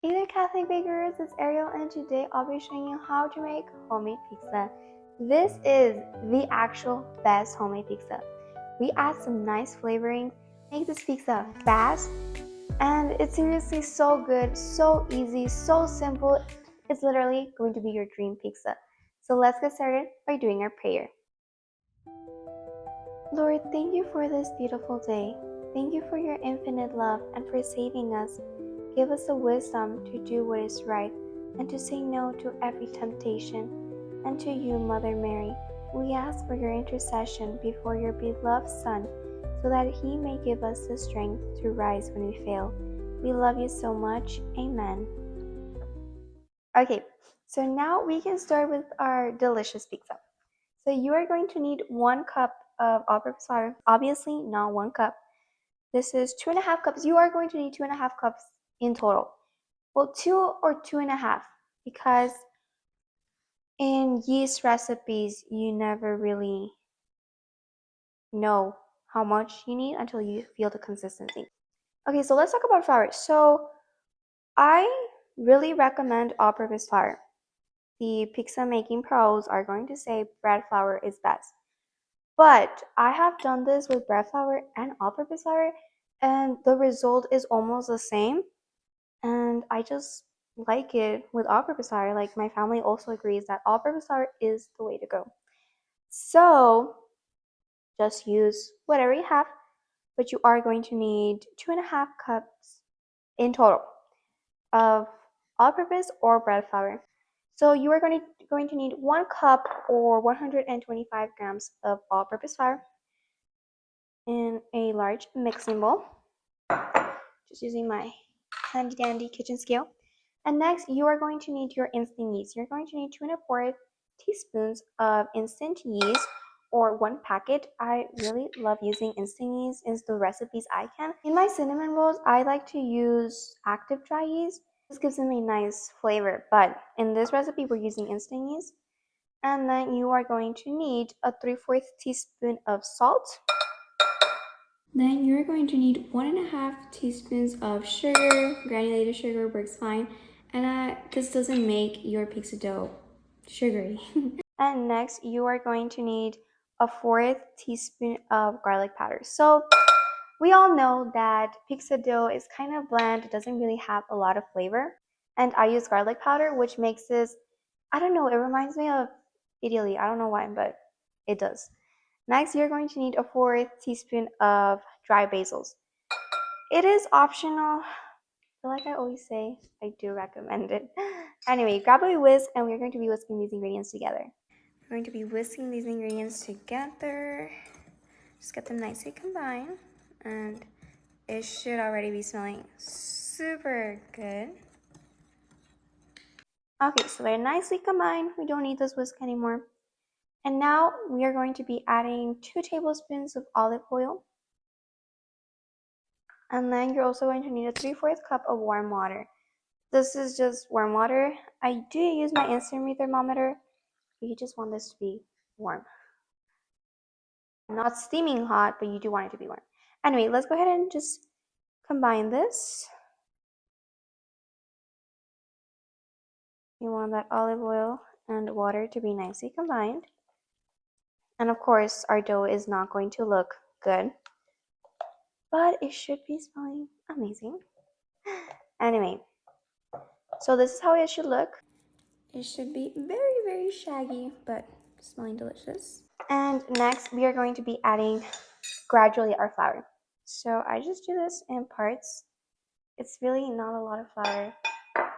Hey there Catholic Bakers, it's Ariel and today I'll be showing you how to make homemade pizza. This is the actual best homemade pizza. We add some nice flavoring, make this pizza fast, and it's seriously so good, so easy, so simple. It's literally going to be your dream pizza. So let's get started by doing our prayer. Lord, thank you for this beautiful day. Thank you for your infinite love and for saving us. Give us the wisdom to do what is right and to say no to every temptation. And to you, Mother Mary, we ask for your intercession before your beloved Son, so that he may give us the strength to rise when we fail. We love you so much. Amen. Okay, so now we can start with our delicious pizza. So you are going to need 1 cup of all-purpose flour. Obviously, not 1 cup. This is 2.5 cups. You are going to need 2.5 cups in total. Well, 2 or 2.5, because in yeast recipes, you never really know how much you need until you feel the consistency. Okay, so let's talk about flour. So I really recommend all-purpose flour. The pizza making pros are going to say bread flour is best. But I have done this with bread flour and all-purpose flour, and the result is almost the same. And I just like it with all-purpose flour. Like, my family also agrees that all-purpose flour is the way to go. So just use whatever you have, but you are going to need 2.5 cups in total of all-purpose or bread flour. So you are going to need 1 cup or 125 grams of all-purpose flour in a large mixing bowl. Just using my handy dandy kitchen scale. And next, you are going to need your instant yeast. You're going to need 2.25 teaspoons of instant yeast, or 1 packet. I really love using instant yeast in the recipes I can. In my cinnamon rolls, I like to use active dry yeast. This gives them a nice flavor, but in this recipe, we're using instant yeast. And then you are going to need a 3/4 teaspoon of salt. Then you're going to need 1.5 teaspoons of sugar. Granulated sugar works fine, and this doesn't make your pizza dough sugary. And next, you are going to need a 1/4 teaspoon of garlic powder. So we all know that pizza dough is kind of bland. It doesn't really have a lot of flavor. And I use garlic powder, which makes this, I don't know, it reminds me of Italy. I don't know why, but it does. Next, you're going to need a 1/4 teaspoon of dry basils. It is optional, but like I always say, I do recommend it. Anyway, grab a whisk, and we're going to be whisking these ingredients together. We're going to be whisking these ingredients together. Just get them nicely combined, and it should already be smelling super good. Okay, so they're nicely combined. We don't need this whisk anymore. And now we are going to be adding 2 tablespoons of olive oil. And then you're also going to need a 3/4 cup of warm water. This is just warm water. I do use my instant thermometer. You just want this to be warm. Not steaming hot, but you do want it to be warm. Anyway, let's go ahead and just combine this. You want that olive oil and water to be nicely combined. And of course, our dough is not going to look good, but it should be smelling amazing. Anyway, so this is how it should look. It should be very, very shaggy, but smelling delicious. And next, we are going to be adding gradually our flour. So I just do this in parts. It's really not a lot of flour,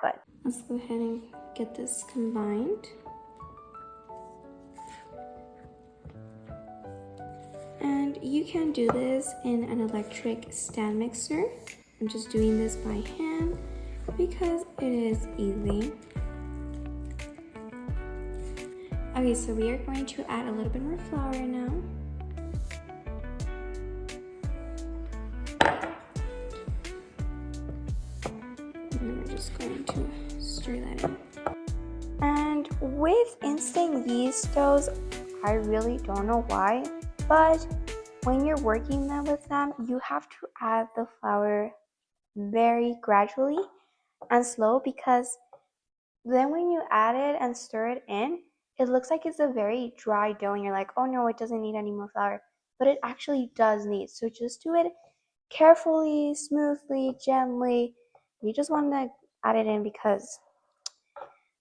but let's go ahead and get this combined. And you can do this in an electric stand mixer. I'm just doing this by hand because it is easy. Okay, so we are going to add a little bit more flour now. And then we're just going to stir that in. And with instant yeast doughs, I really don't know why, but when you're working with them, you have to add the flour very gradually and slow, because then when you add it and stir it in, it looks like it's a very dry dough and you're like, oh no, it doesn't need any more flour. But it actually does need. So just do it carefully, smoothly, gently. You just want to add it in because,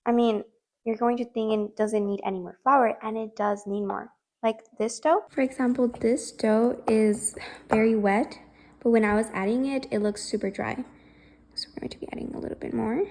I mean, you're going to think it doesn't need any more flour, and it does need more. Like this dough. For example, this dough is very wet, but when I was adding it, it looks super dry. So we're going to be adding a little bit more.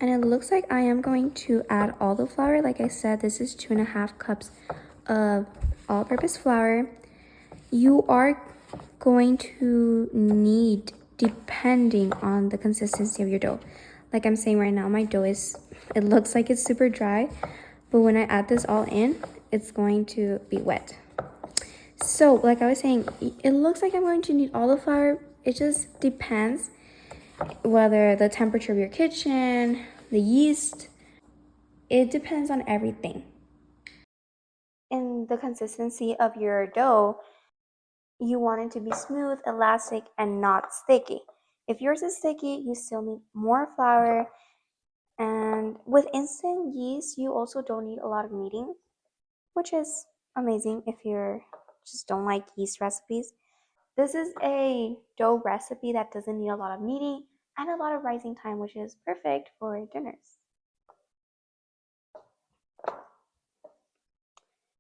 And it looks like I am going to add all the flour. Like I said, this is 2.5 cups of all-purpose flour. You are going to need, depending on the consistency of your dough. Like I'm saying right now, my dough it looks like it's super dry, but when I add this all in, it's going to be wet. So like I was saying, it looks like I'm going to need all the flour. It just depends whether the temperature of your kitchen, the yeast, it depends on everything. In the consistency of your dough, you want it to be smooth, elastic, and not sticky. If yours is sticky, you still need more flour. And with instant yeast, you also don't need a lot of kneading, which is amazing if you just don't like yeast recipes. This is a dough recipe that doesn't need a lot of kneading and a lot of rising time, which is perfect for dinners.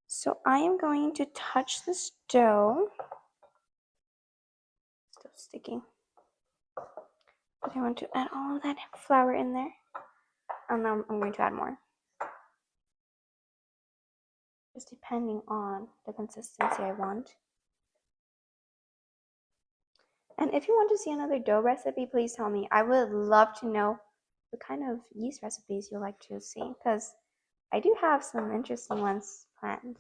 So I am going to touch this dough. Still sticking. But I want to add all of that flour in there. And then I'm going to add more. Just depending on the consistency I want. And if you want to see another dough recipe, please tell me. I would love to know what kind of yeast recipes you like to see, because I do have some interesting ones planned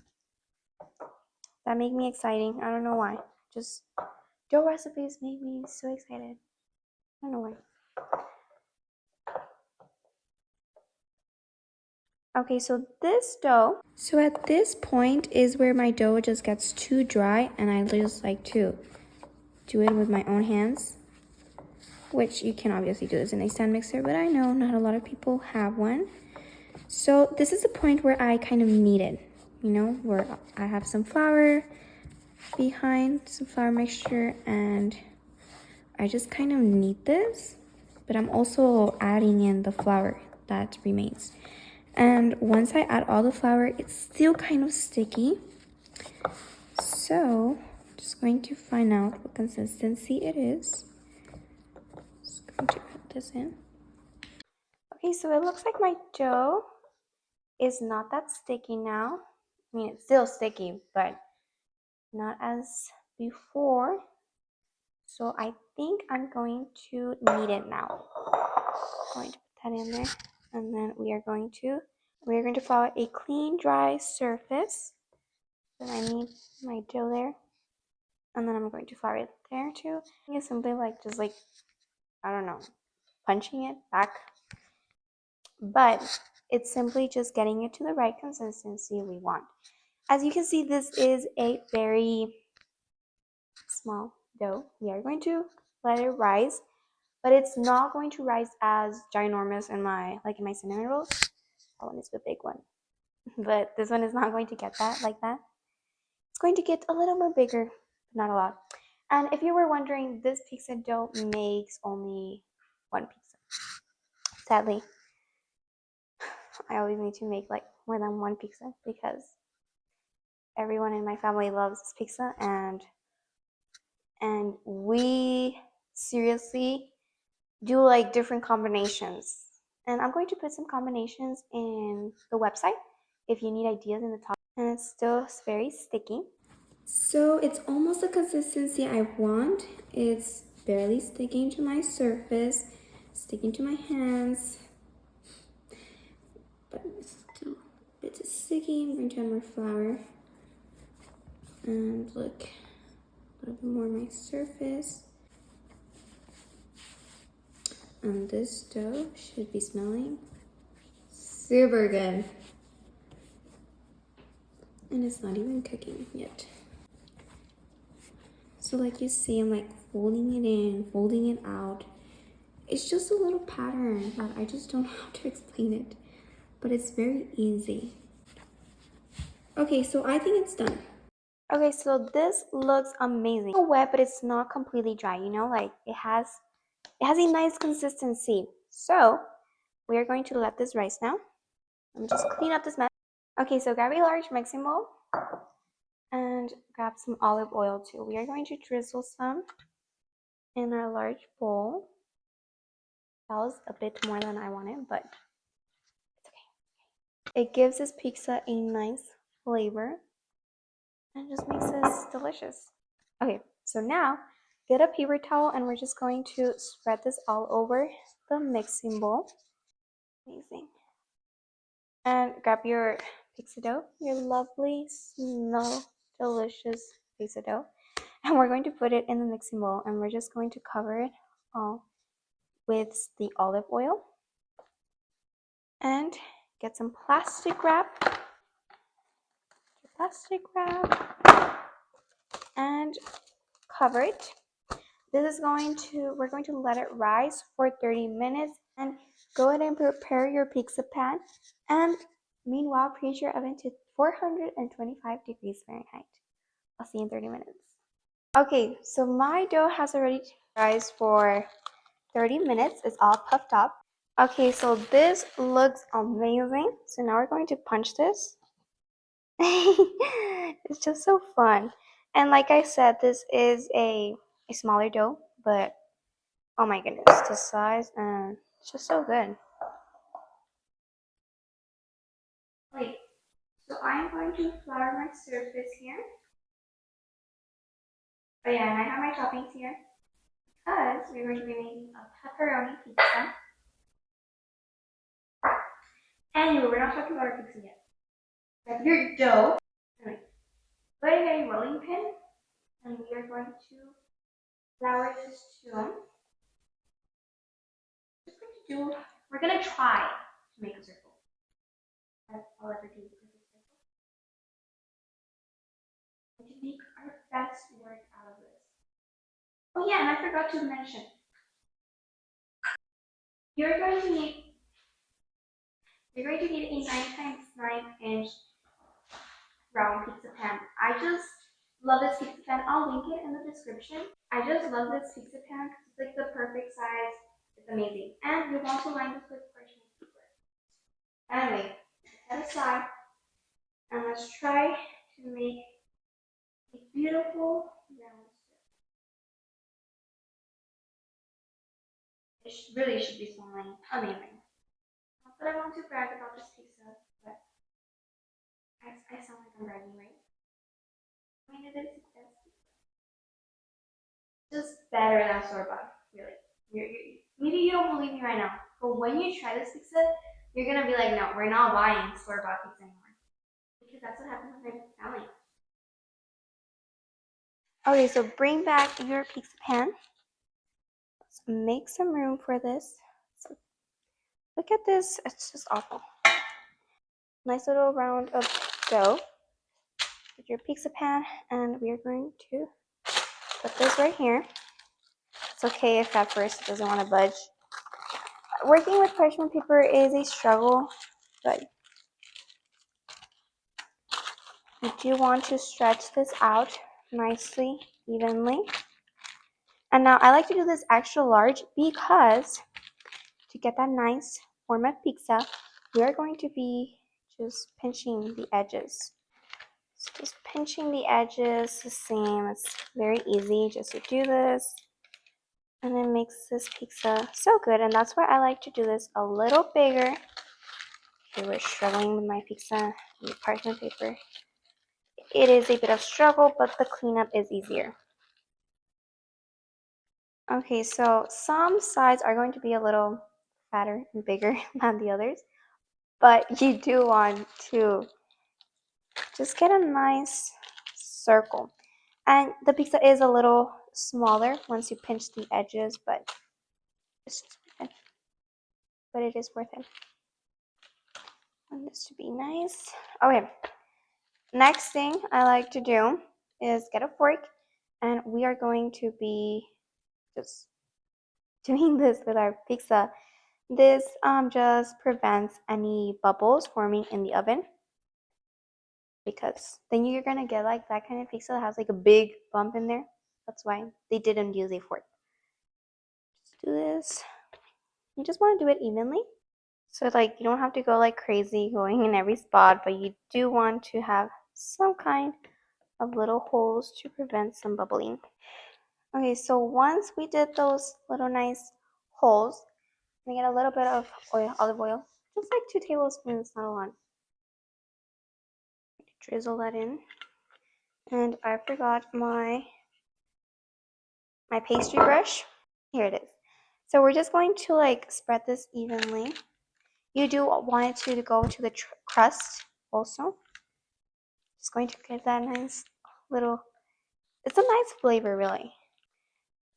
that make me exciting. I don't know why. Just dough recipes make me so excited. I don't know why. Okay, so this dough. So at this point is where my dough just gets too dry, and I just like to do it with my own hands, which you can obviously do this in a stand mixer, but I know not a lot of people have one. So this is the point where I kind of knead it, where I have some flour behind, some flour mixture, and I just kind of knead this, but I'm also adding in the flour that remains. And once I add all the flour, it's still kind of sticky. So I'm just going to find out what consistency it is. Just going to put this in. Okay, so it looks like my dough is not that sticky now. I mean, it's still sticky, but not as before. So I think I'm going to knead it now. I'm going to put that in there, and then we are going to flour a clean, dry surface. Then I need my dough there, and then I'm going to flour it there too. It's simply just I don't know, punching it back, but it's simply just getting it to the right consistency we want. As you can see, this is a very small dough. We are going to let it rise, but it's not going to rise as ginormous in my cinnamon rolls. That one is the big one, but this one is not going to get that like that. It's going to get a little more bigger, but not a lot. And if you were wondering, this pizza dough makes only one pizza. Sadly, I always need to make more than one pizza because everyone in my family loves this pizza, and we seriously do different combinations. And I'm going to put some combinations in the website if you need ideas in the top. And it's still very sticky. So it's almost the consistency I want. It's barely sticking to my surface, sticking to my hands, but it's still a bit sticky. I'm going to add more flour. And look, a little bit more on my surface. And this dough should be smelling super good. And it's not even cooking yet. So like you see, I'm folding it in, folding it out. It's just a little pattern that I just don't know how to explain it, but it's very easy. Okay, so I think it's done. Okay, so this looks amazing. It's wet, but it's not completely dry, you know, like it has a nice consistency. So we are going to let this rise now. Let me just clean up this mess. Okay, so grab a large mixing bowl and grab some olive oil too. We are going to drizzle some in our large bowl. That was a bit more than I wanted, but it's okay. It gives this pizza a nice flavor and just makes this delicious. Okay, so now get a paper towel and we're just going to spread this all over the mixing bowl. Amazing. And grab your pizza dough, your lovely, delicious pizza dough. And we're going to put it in the mixing bowl and we're just going to cover it all with the olive oil. And get some plastic wrap. And cover it. We're going to let it rise for 30 minutes and go ahead and prepare your pizza pan. And meanwhile, preheat your oven to 425 degrees Fahrenheit. I'll see you in 30 minutes. Okay, so my dough has already rise for 30 minutes. It's all puffed up. Okay, so this looks amazing. So now we're going to punch this. It's just so fun. And like I said, this is a smaller dough, but oh my goodness, the size and it's just so good. Wait, so I'm going to flour my surface here. Oh yeah, and I have my toppings here because we're going to be making a pepperoni pizza. Anyway, we're not talking about our pizza yet. Grab your dough. Anyway, put it in a rolling pin, and we are going to flour this too. We're gonna try to make a circle. That's all I ever do is a circle. And to make our best work out of this. Oh yeah, and I forgot to mention. You're going to need a 9x9 inch round pizza pan. I just love this pizza pan. I'll link it in the description. I just love this pizza pan because it's like the perfect size. It's amazing. And you want to line this with parchment paper. Anyway, set aside and let's try to make a beautiful round circle. It really should be smelling amazing. Not that I want to brag about this pizza, but I sound like I'm bragging, right? I mean, it is the best pizza. Just better than store-bought, really. Maybe you don't believe me right now, but when you try this pizza, you're gonna be like, no, we're not buying store-bought pizza anymore. Because that's what happens with my family. Okay, so bring back your pizza pan. Let's make some room for this. So look at this, it's just awful. Nice little round of dough with your pizza pan, and we are going to put this right here. It's okay if at first it doesn't want to budge. Working with parchment paper is a struggle, but you do want to stretch this out nicely, evenly. And now I like to do this extra large because to get that nice form of pizza, we are going to be just pinching the edges. So just pinching the edges the same. It's very easy just to do this. And it makes this pizza so good. And that's why I like to do this a little bigger. If you were struggling with my pizza and parchment paper, it is a bit of struggle, but the cleanup is easier. Okay, so some sides are going to be a little fatter and bigger than the others, but you do want to just get a nice circle. And the pizza is a little smaller once you pinch the edges, but it is worth it. I want this to be nice. Okay, next thing I like to do is get a fork, and we are going to be just doing this with our pizza. This just prevents any bubbles forming in the oven, because then you're gonna get like that kind of pizza that has like a big bump in there. That's why they didn't use a fork. Just do this. You just want to do it evenly. So like you don't have to go like crazy going in every spot, but you do want to have some kind of little holes to prevent some bubbling. Okay, so once we did those little nice holes, we get a little bit of oil, olive oil, just like 2 tablespoons, not a lot. Drizzle that in. And I forgot my pastry brush. Here it is. So we're just going to like spread this evenly. You do want it to go to the crust also. Just going to give that nice little, it's a nice flavor really.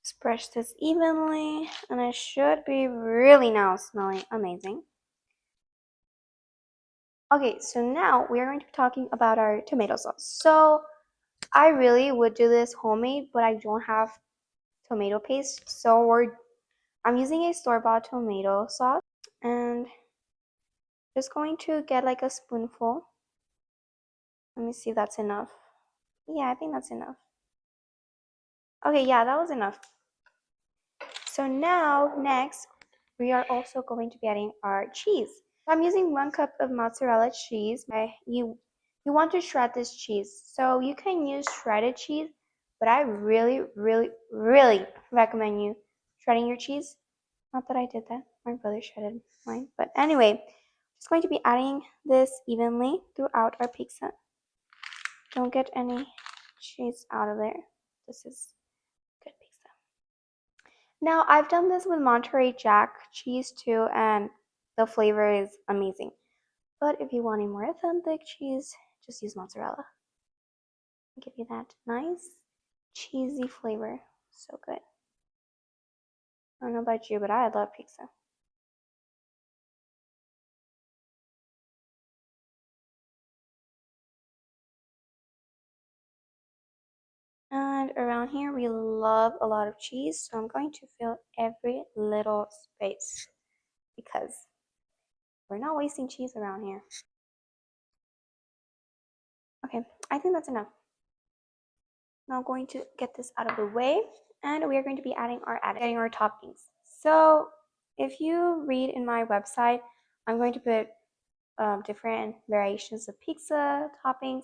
Spread this evenly, and it should be really now smelling amazing. Okay, so now we are going to be talking about our tomato sauce. So I really would do this homemade, but I don't have tomato paste, so I'm using a store-bought tomato sauce, and just going to get like a spoonful. Let me see if that's enough. Yeah, I think that's enough. Okay, yeah, that was enough. So now, next, we are also going to be adding our cheese. I'm using 1 cup of mozzarella cheese. You want to shred this cheese, so you can use shredded cheese, but I really, really, really recommend you shredding your cheese. Not that I did that. My brother shredded mine. But anyway, just going to be adding this evenly throughout our pizza. Don't get any cheese out of there. This is good pizza. Now, I've done this with Monterey Jack cheese too, and the flavor is amazing. But if you want a more authentic cheese, just use mozzarella. Give you that nice cheesy flavor. So good. I don't know about you, but I love pizza. And around here, we love a lot of cheese, so I'm going to fill every little space because we're not wasting cheese around here. Okay, I think that's enough. Now I'm going to get this out of the way, and we are going to be adding our toppings. So if you read in my website, I'm going to put different variations of pizza toppings.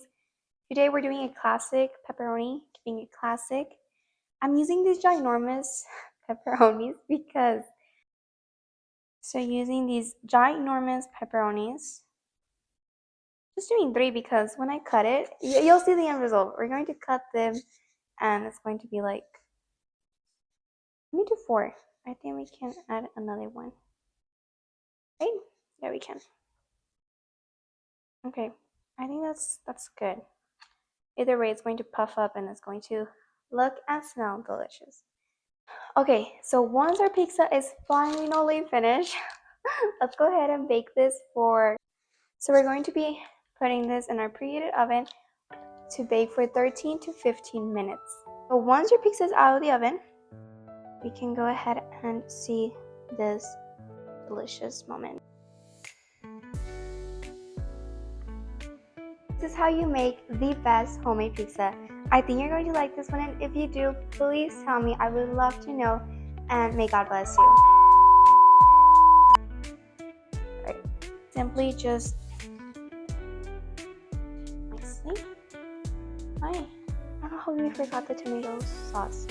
Today we're doing a classic pepperoni, keeping it classic. I'm using these ginormous pepperonis because, so using these ginormous pepperonis, just doing 3 because when I cut it, you'll see the end result. We're going to cut them, and it's going to be like, let me do 4. I think we can add another one. Right? There we can. Okay, I think that's good. Either way, it's going to puff up and it's going to look and smell delicious. Okay, so once our pizza is finally finished, let's go ahead and bake this for, so we're going to be putting this in our preheated oven to bake for 13 to 15 minutes. So once your pizza is out of the oven, we can go ahead and see this delicious moment. This is how you make the best homemade pizza. I think you're going to like this one, and if you do, please tell me. I would love to know, and may God bless you. Right. Simply just nicely. I don't know how we forgot the tomato sauce.